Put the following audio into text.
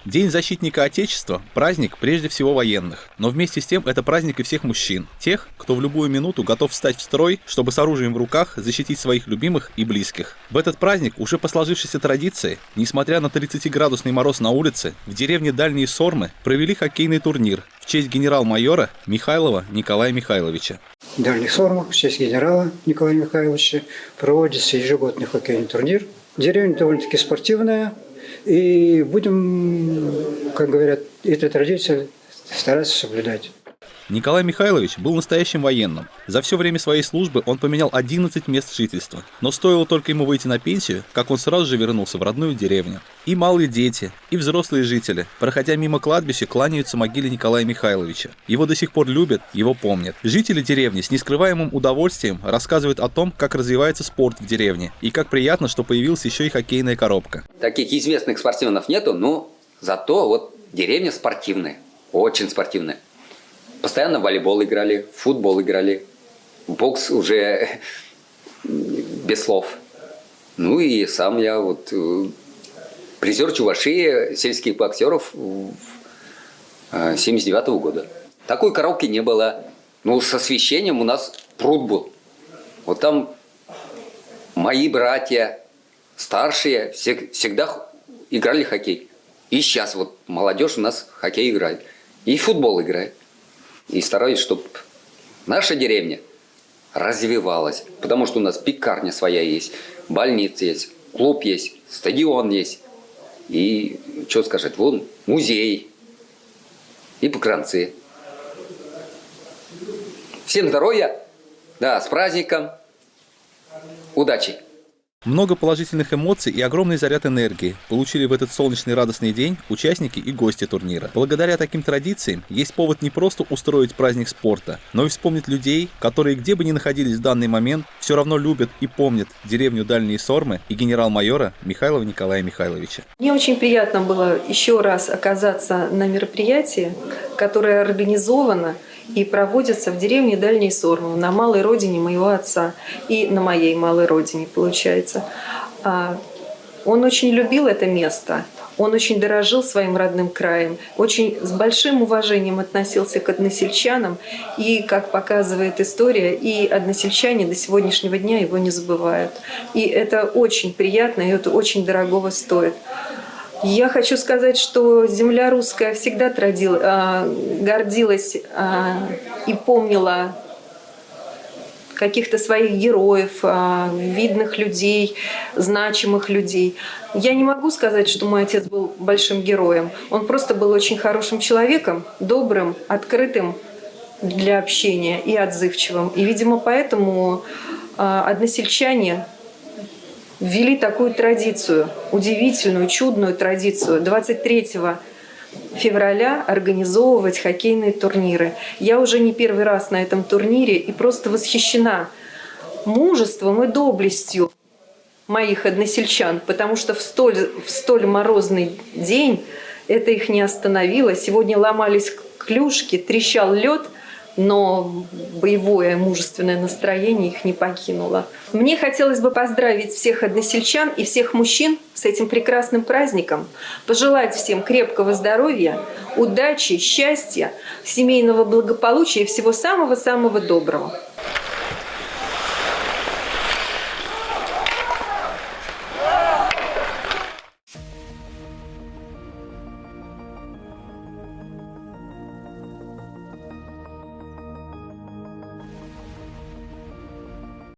День защитника Отечества – праздник прежде всего военных, но вместе с тем это праздник и всех мужчин, тех, кто в любую минуту готов встать в строй, чтобы с оружием в руках защитить своих любимых и близких. В этот праздник, уже по сложившейся традиции, несмотря на 30-градусный мороз на улице, в деревне Дальние Сормы провели хоккейный турнир в честь генерал-майора Михайлова Николая Михайловича. В Дальних Сормах в честь генерала Николая Михайловича проводится ежегодный хоккейный турнир. Деревня довольно-таки спортивная. И будем, как говорят, эту традицию стараться соблюдать. Николай Михайлович был настоящим военным. За все время своей службы он поменял 11 мест жительства. Но стоило только ему выйти на пенсию, как он сразу же вернулся в родную деревню. И малые дети, и взрослые жители, проходя мимо кладбища, кланяются могиле Николая Михайловича. Его до сих пор любят, его помнят. Жители деревни с нескрываемым удовольствием рассказывают о том, как развивается спорт в деревне, и как приятно, что появилась еще и хоккейная коробка. Таких известных спортсменов нету, но зато вот деревня спортивная, очень спортивная. Постоянно в волейбол играли, в футбол играли, в бокс уже без слов. Ну и сам я вот призер Чувашии сельских боксеров 79-го года. Такой коробки не было. Ну, с освещением у нас пруд был. Вот там мои братья, старшие, всегда играли в хоккей. И сейчас вот молодежь у нас в хоккей играет. И в футбол играет. И стараюсь, чтобы наша деревня развивалась. Потому что у нас пекарня своя есть, больница есть, клуб есть, стадион есть. И, что сказать, вон музей и погранцы. Всем здоровья, да, с праздником, удачи! Много положительных эмоций и огромный заряд энергии получили в этот солнечный радостный день участники и гости турнира. Благодаря таким традициям есть повод не просто устроить праздник спорта, но и вспомнить людей, которые где бы ни находились в данный момент, все равно любят и помнят деревню Дальние Сормы и генерал-майора Михайлова Николая Михайловича. Мне очень приятно было еще раз оказаться на мероприятии, которое организовано и проводится в деревне Дальние Сормы, на малой родине моего отца и на моей малой родине, получается. Он очень любил это место, он очень дорожил своим родным краем, очень с большим уважением относился к односельчанам, и, как показывает история, и односельчане до сегодняшнего дня его не забывают. И это очень приятно, и это очень дорогого стоит. Я хочу сказать, что земля русская всегда гордилась и помнила каких-то своих героев, видных людей, значимых людей. Я не могу сказать, что мой отец был большим героем. Он просто был очень хорошим человеком, добрым, открытым для общения и отзывчивым. И, видимо, поэтому односельчане ввели такую традицию, удивительную, чудную традицию 23 февраля организовывать хоккейные турниры. Я уже не первый раз на этом турнире и просто восхищена мужеством и доблестью моих односельчан, потому что в столь морозный день это их не остановило. Сегодня ломались клюшки, трещал лед, но боевое мужественное настроение их не покинуло. Мне хотелось бы поздравить всех односельчан и всех мужчин с этим прекрасным праздником, пожелать всем крепкого здоровья, удачи, счастья, семейного благополучия и всего самого-самого доброго.